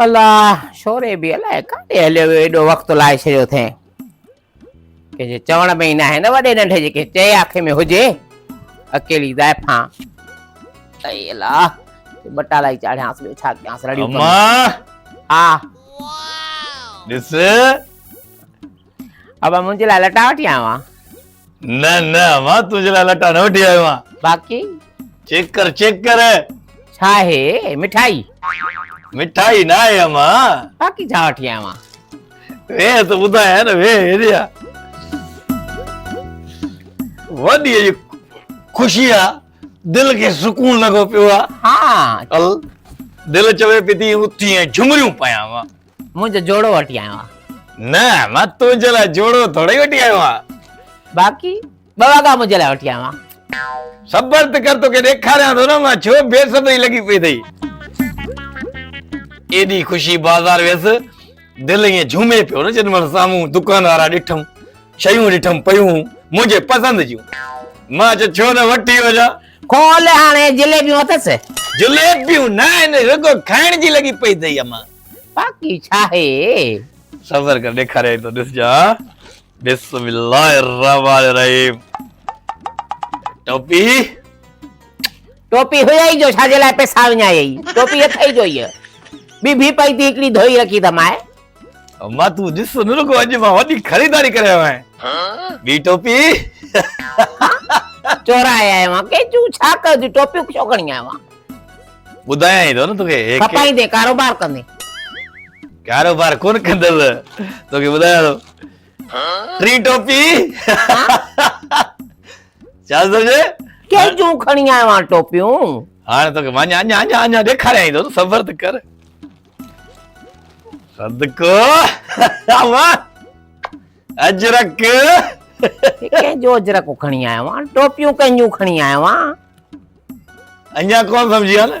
अलाह छोरे बि अलाए काॾे हलियो वियो एॾो वक़्तु लाए छॾियो अथई कि जे चवण में ई न आहे न वॾे नंढे जेके चए आखे में हुजे अकेली ज़ाइफ़ां अई अलाह बटाला ई चाढ़ियांसि ॿियो छा कयांसि रड़ियूं अम्मा हा ॾिस अब मुंहिंजे लाइ लटा वठी आयो आहियां न न अम्मा तुंहिंजे लाइ लटा न वठी आयो आहियां बाक़ी चेक कर छा आहे मिठाई मिठाई न आहे अम्मा बाक़ी छा वठी आयो आहियां वे त ॿुधायां न वे हेॾिया वॾी जी ख़ुशी आहे दिल खे सुकून लॻो पियो आहे हा हल दिल चवे पई थी उथी ऐं झुमरियूं पायां मां मुंहिंजो जोड़ो वठी आयो आहियां न मां तुंहिंजे लाइ जोड़ो थोड़ी वठी आयो आहियां बाक़ी ॿ वॻा मुंहिंजे लाइ वठी आयो आहियां सबर त कर तोखे ॾेखारियां थो न मां छो बेसब्री लॻी पई अथई एॾी ख़ुशी बाज़ार वियसि दिल ईअं झूमे पियो न जेॾी महिल साम्हूं दुकान वारा ॾिठमि शयूं ॾिठमि पयूं मुंहिंजे पसंदि जूं मां चयो छो न वठी वञा खोल हाणे जलेबियूं अथसि जलेबियूं न आहिनि रुॻो खाइण जी लॻी पई अथई अम्मा बाक़ी छा आहे सबर कर ॾेखारे तो ॾिसजा बिस्मिल्लाहिर्रहमानिर्रहीम टोपी टोपी हुई जो छाजे लाइ पैसा विञाई टोपी अथई जो इहा ॿी पई थी हिकिड़ी धोई रखी त माए अम्मा तूं ॾिस न रुॻो अॼु मां वॾी ख़रीदारी करे आयो आहियां ॿी टोपी चोराए आयो आहियां के तूं छा कर टोपियूं छो खणी आयो आहियां ॿुधायां ई थो न तोखे खपाई दे कारोबार कंदे कारोबार कोन कंदसि तोखे ॿुधायां थो टी टोपी छा सम्झे के जूं खणी आयो आहियां टोपियूं हाणे तोखे मां अञा ॾेखारियां ई थो न सबर त कर सदको अजरक कंहिंजो अजरक खणी आयो आहियां टोपियूं कंहिंजूं खणी आयो आहियां अञा कोन सम्झी आहे न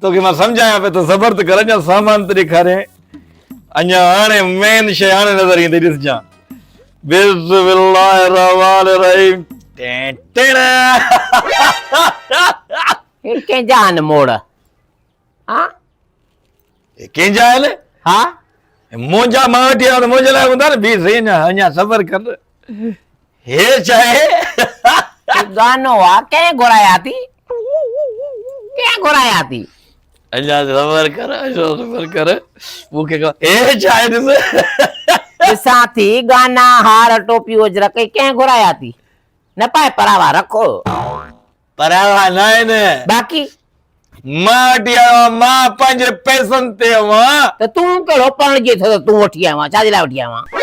तोखे मां सम्झायां पियो त सबर त कर अञा सामान त ॾेखारे अञा हाणे मेन शइ हाणे नज़र ईंदी ॾिसजां बिस्मिल्लाहिर्रहमानिर्रहीम कंहिंजा आहिनि मोड़ हा कंहिंजा आहिनि हा मुंहिंजा मां वठी आयो त मुंहिंजे लाइ हूंदा न बि सही अञा सबर कर हे छा आहे गानो आहे कंहिं घुराया थी कंहिं घुराया थी अञा सबर कर मूंखे हे छा आहे ॾिस ॾिसां थी गाना हार टोपियूं अजरक कंहिं घुराया थी न पाए परावा रखो परावा न आहिनि बाक़ी मां वठी आयो मां पंहिंजे पैसनि ते त तूं कहिड़ो पणजे थो तूं वठी आयो आहियां छाजे लाइ वठी आयो आहियां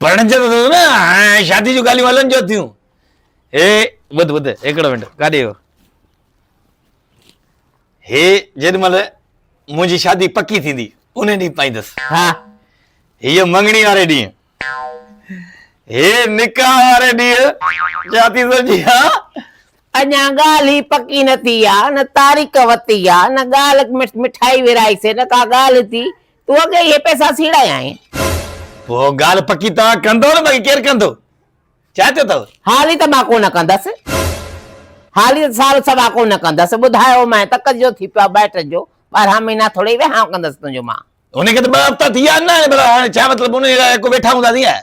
पणजे थो न हाणे शादी जूं ॻाल्हियूं हलनि जो थियूं हे ॿुध हिकिड़ो मिंट काॾे वियो हे जेॾी महिल मुंहिंजी शादी पकी थींदी उन ॾींहुं पाईंदसि हा हीअ मंगणी वारे ॾींहुं हे निकाह वारे ॾींहुं छा थी सम्झी हा अञा ॻाल्हि ई पकी न थी आहे न तारीख़ वरिती आहे न ॻाल्हि मिठाई विराईसीं न का ॻाल्हि थी तूं अॻे इहे पैसा सीड़ाया आहीं पोइ ॻाल्हि पकी तव्हां कंदो न भई केरु कंदो छा थियो अथव हाली त मां कोन कंदसि हाली त साल सवा कोन कंदसि ॿुधायो मां तक जो थी पियो आहे ॿाहिरि जो 12 महीना थोरी विहांउ कंदसि तुंहिंजो मां उनखे त 2 हफ़्ता थी विया न हाणे छा मतिलबु उन को वेठा हूंदा तीअं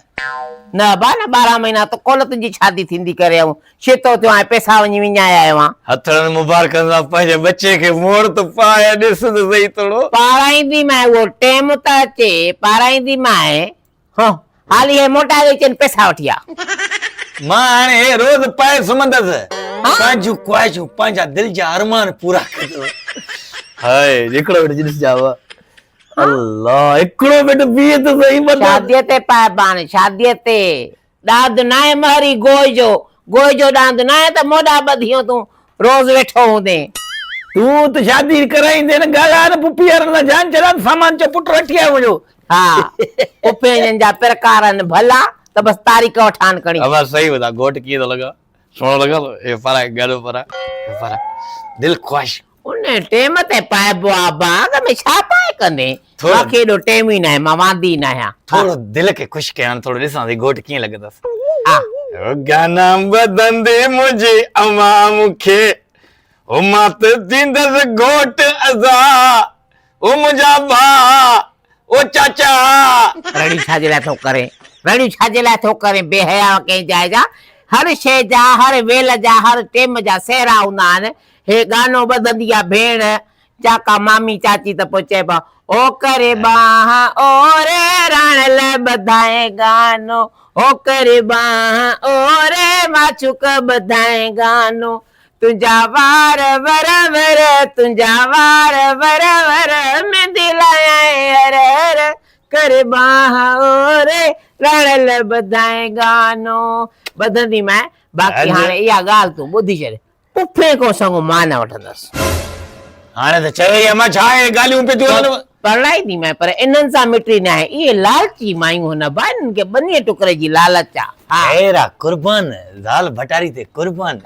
न बा न 12 महीना त कोन तुंहिंजी शादी थींदी करे ऐं शेतो थियो हाणे पैसा वञी विञाए आयो आहियां हथड़नि मुबारकनि सां पंहिंजे बचे खे मोड़ त पाए ॾिस त सही थोरो पाराईंदी मां उहो टेम त अचे पाराईंदी मां हाली हे मोटा वेचनि पैसा वठी आ मां हाणे हे रोज़ पाए सुम्हंदसि पंहिंजूं ख्वाहिशूं पंहिंजा दिलि जा अरमान पूरा कंदो हाय हिकिड़ो मिंट ॾिस जाव अल्लाह हिकिड़ो मिंट बीह त सही शादीअ ते पाए पाण शादीअ ते ॾाद न आहे महरी गोई जो ॾांद न आहे त मोॾा ॿधियो तूं रोज़ वेठो हूंदे तूं त शादी कराईंदे न ॻाल्हाए न पुफी वारनि सां जान चढ़ा सामान चो पुट वठी आयो मुंहिंजो हा पुफियुनि जा प्रकार आहिनि भला त बसि तारीख़ वठान खणी अब सही बता घोट कीअं थो लॻा सुहिणो लॻा ए परा गॾो परा दिल ख्वाहिश उन टेम ते पाइबो आहे बाग में छा पाए कंदे मूंखे एॾो टेम ई न आहे मां वांदी न आहियां थोरो दिल खे ख़ुशि कयां थोरो ॾिसां थी घोट कीअं लॻंदसि गाना ॿधंदे मुंहिंजी अमा मूंखे मां त थींदसि घोट अज़ा ओ मुंहिंजा भाउ, ओ चाचा। रड़ियूं छाजे लाइ थो करे? रड़ियूं छाजे लाइ थो करे? बेहया कंहिं जाइ जा हर शइ जा, हर वेल जा, हर टेम जा सेहरा हूंदा आहिनि। हे गानो ॿधंदी आहे भेण, चाका मामी चाची त पोइ चइबो ओ करे बाह ओ रे रण लाइ ॿधाए गानो, ओ करे बाह ओ रे माछुक ॿधाए गानो, तुंहिंजा वार वर वर, तुंहिंजा वार वर वर, मेहंदी लाइ हर हर, करे बाह ओ रे रण लाइ ॿधाए गानो। ॿधंदी मैं, बाक़ी हाणे इहा ॻाल्हि तूं ॿुधी छॾ, पुफे को संग मां न वठंदसि। हाणे त चयो अम्मा छा आहे ॻाल्हियूं पे थियूं। पढ़ाईंदी मैं, पर इन्हनि सां मिटी न आहे। इहे लालची मायूं न भाई, इन्हनि खे ॿनीअ टुकरे जी लालच आहे। हा हेरा कुर्बान, दाल भटारी ते कुर्बान।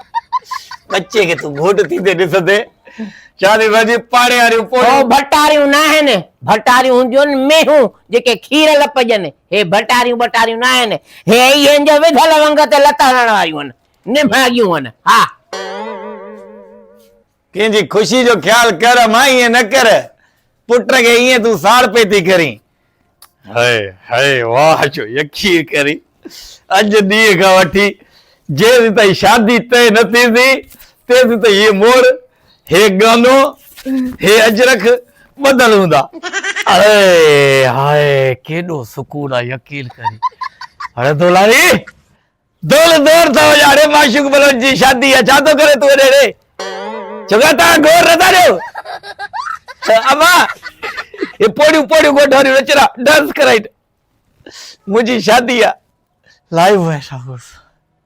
बच्चे के तू घोट थी ते ॾिसंदे शादी भाजी पाड़े वारियूं ओ पोड़ियूं। भटारियूं न आहिनि, भटारियूं हूंदियूं आहिनि मेहूं जेके खीर लपजनि। हे भटारियूं भटारियूं न आहिनि, हे इहनि जो विधल वंग ते लता हणण वारियूं आहिनि, निभागियूं आहिनि। हा कंहिंजी ख़ुशी जो ख्याल कर, मां ईअं न कर, पुट खे ईअं तूं साड़ पे थी करी। हाय हाय वाह जो यकीन करी, अॼु ॾींहं खां वठी जेसि ताईं शादी तय न थींदी तेसि ताईं ये मोड़, हे गानो, हे अजरक बदल हूंदा। अरे हाय केॾो सुकून आहे यकीन करी। अरे दुलारी दौड़ दौड़ था वञा, अरे माशूक बलोच जी शादी आहे, छा थो करे तूं हेॾे रे? चङा तव्हां गोर नथा ॾियो। अम्मा ये पोड़ियूं पोड़ियूं गोठारियूं नचरा डांस कराइट, मुंहिंजी शादी आहे लाइव है सब कुछ।